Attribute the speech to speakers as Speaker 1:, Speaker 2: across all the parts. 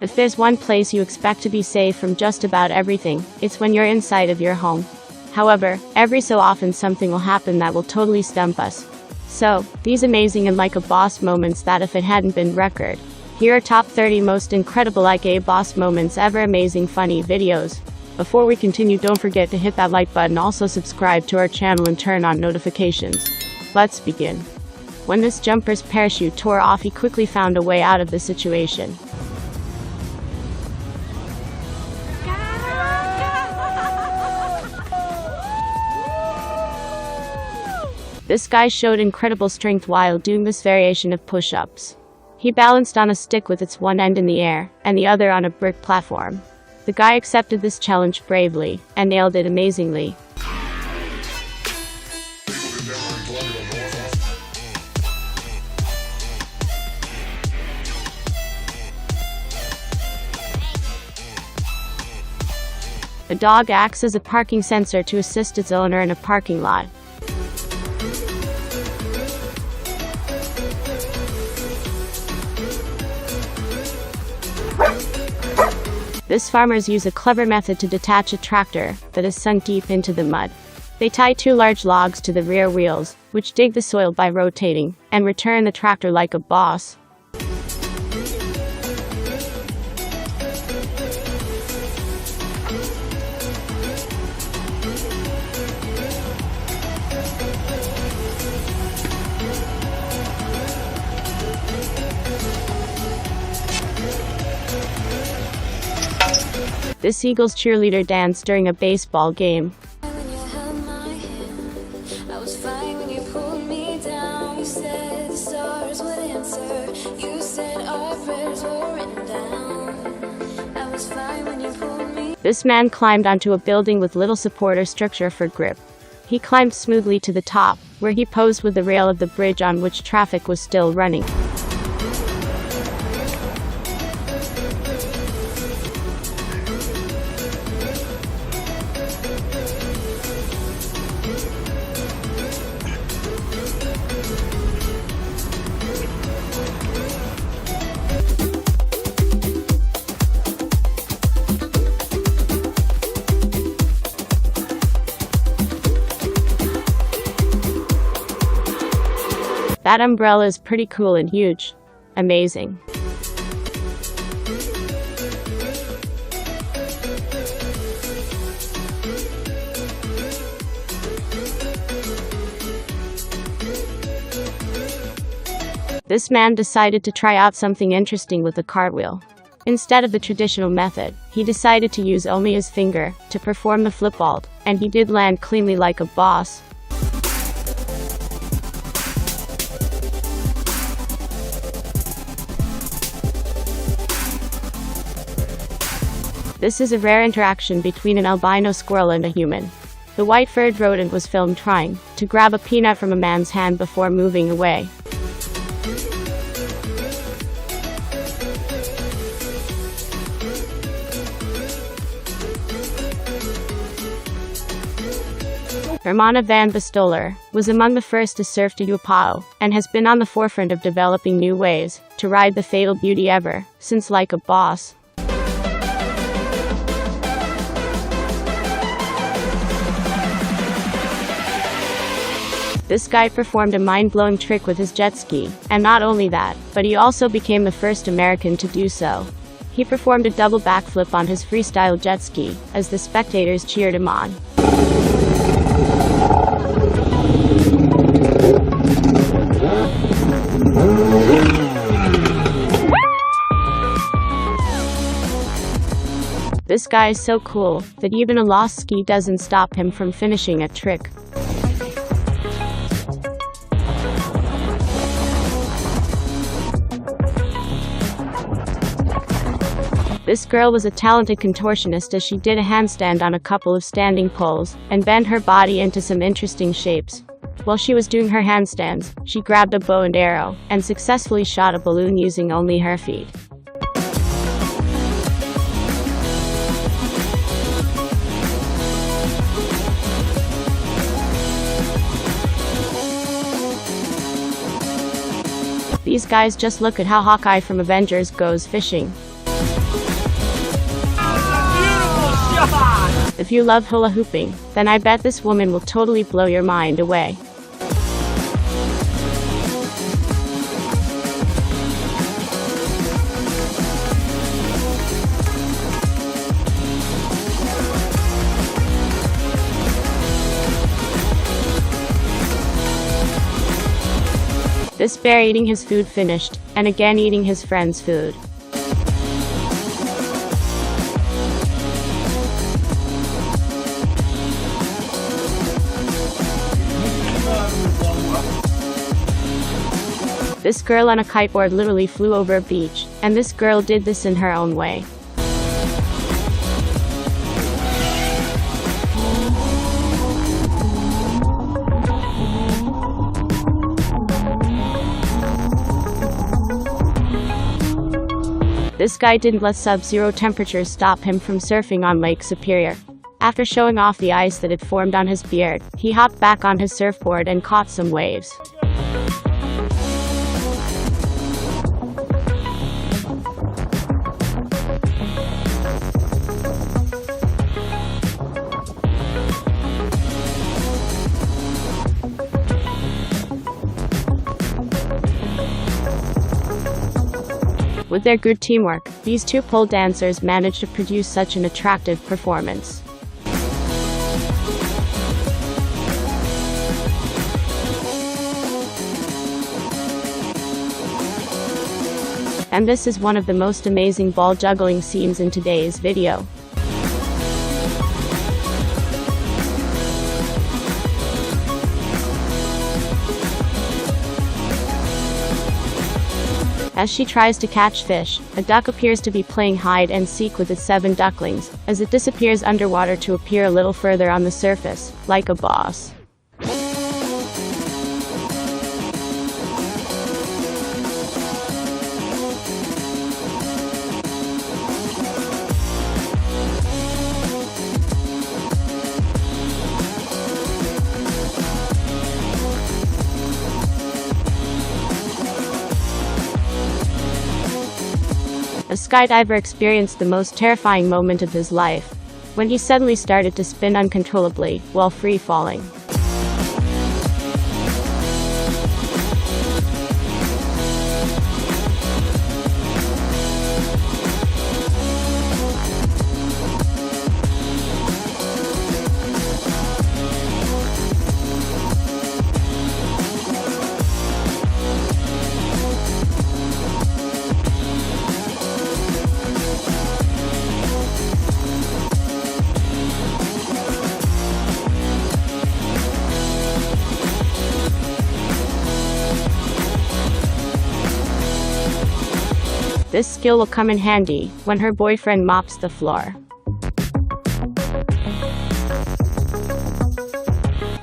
Speaker 1: If there's one place you expect to be safe from just about everything, it's when you're inside of your home. However, every so often something will happen that will totally stump us. So, these amazing and like a boss moments that if it hadn't been record. Here are top 30 most incredible like a boss moments ever. Amazing funny videos. Before we continue, don't forget to hit that like button, also subscribe to our channel and turn on notifications. Let's begin. When this jumper's parachute tore off, he quickly found a way out of the situation. This guy showed incredible strength while doing this variation of push-ups. He balanced on a stick with its one end in the air, and the other on a brick platform. The guy accepted this challenge bravely, and nailed it amazingly. A dog acts as a parking sensor to assist its owner in a parking lot. This farmers use a clever method to detach a tractor that is sunk deep into the mud. They tie two large logs to the rear wheels, which dig the soil by rotating, and return the tractor like a boss. This Eagles cheerleader danced during a baseball game. This man climbed onto a building with little support or structure for grip. He climbed smoothly to the top, where he posed with the rail of the bridge on which traffic was still running. That umbrella is pretty cool and huge. Amazing. This man decided to try out something interesting with a cartwheel. Instead of the traditional method, he decided to use only his finger to perform the flip vault, and he did land cleanly like a boss. This is a rare interaction between an albino squirrel and a human. The white-furred rodent was filmed trying to grab a peanut from a man's hand before moving away. Hermana van Bestoler was among the first to surf to y2mate, and has been on the forefront of developing new ways to ride the fatal beauty ever since like a boss. This guy performed a mind-blowing trick with his jet ski, and not only that, but he also became the first American to do so. He performed a double backflip on his freestyle jet ski, as the spectators cheered him on. This guy is so cool that even a lost ski doesn't stop him from finishing a trick. This girl was a talented contortionist as she did a handstand on a couple of standing poles, and bent her body into some interesting shapes. While she was doing her handstands, she grabbed a bow and arrow, and successfully shot a balloon using only her feet. These guys, just look at how Hawkeye from Avengers goes fishing. If you love hula hooping, then I bet this woman will totally blow your mind away. This bear eating his food finished, and again eating his friend's food. This girl on a kiteboard literally flew over a beach, and this girl did this in her own way. This guy didn't let sub-zero temperatures stop him from surfing on Lake Superior. After showing off the ice that had formed on his beard, he hopped back on his surfboard and caught some waves. With their good teamwork, these two pole dancers managed to produce such an attractive performance. And this is one of the most amazing ball juggling scenes in today's video. As she tries to catch fish, a duck appears to be playing hide and seek with its 7 ducklings, as it disappears underwater to appear a little further on the surface, like a boss. A skydiver experienced the most terrifying moment of his life, when he suddenly started to spin uncontrollably while free falling. This skill will come in handy when her boyfriend mops the floor.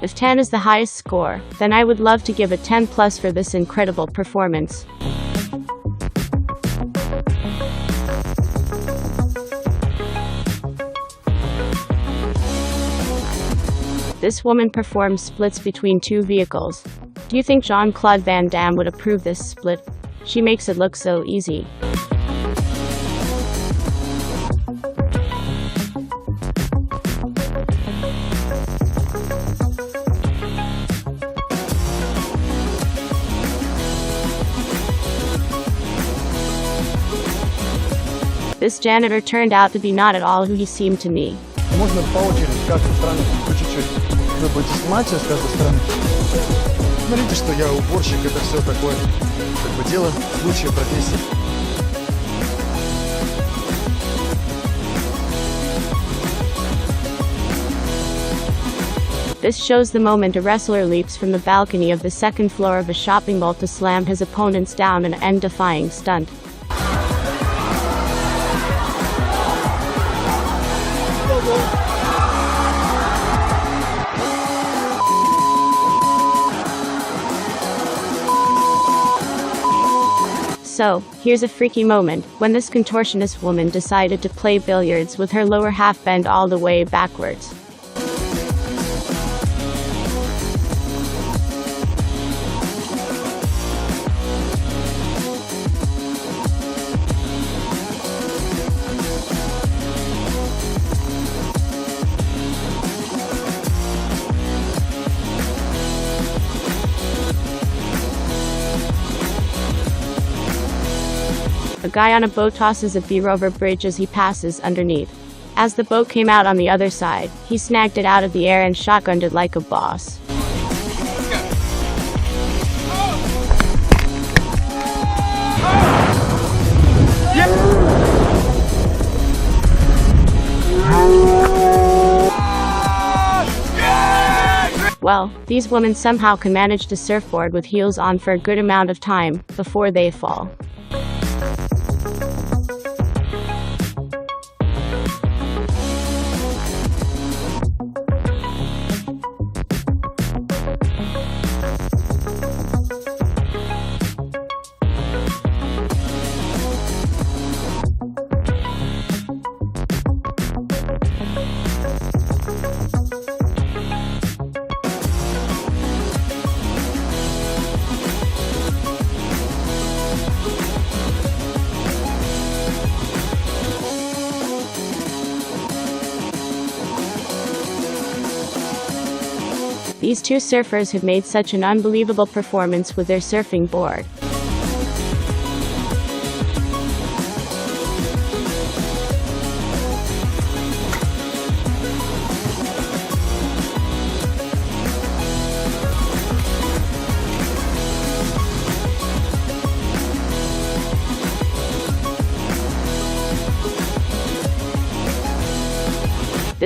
Speaker 1: If 10 is the highest score, then I would love to give a 10 plus for this incredible performance. This woman performs splits between 2 vehicles. Do you think Jean-Claude Van Damme would approve this split? She makes it look so easy. This janitor turned out to be not at all who he seemed to me.
Speaker 2: Можно по очереди, с каждой стороны, по чуть-чуть. Вы будете снимать все с каждой стороны. Смотрите, что я уборщик, это все такое, как бы дело, случая, профессии.
Speaker 1: This shows the moment a wrestler leaps from the balcony of the 2nd floor of a shopping mall to slam his opponents down in an end-defying stunt. So, here's a freaky moment, when this contortionist woman decided to play billiards with her lower half bent all the way backwards. A guy on a boat tosses a beer over bridge as he passes underneath. As the boat came out on the other side, he snagged it out of the air and shotgunned it like a boss. Well, these women somehow can manage to surfboard with heels on for a good amount of time before they fall. These two surfers have made such an unbelievable performance with their surfing board.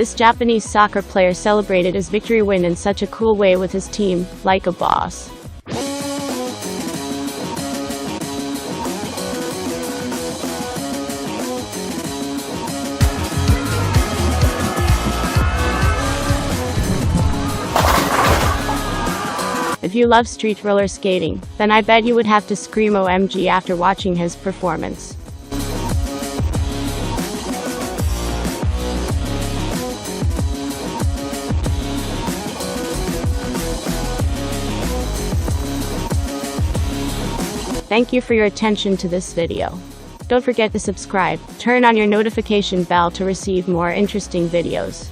Speaker 1: This Japanese soccer player celebrated his victory win in such a cool way with his team, like a boss. If you love street roller skating, then I bet you would have to scream OMG after watching his performance. Thank you for your attention to this video. Don't forget to subscribe, turn on your notification bell to receive more interesting videos.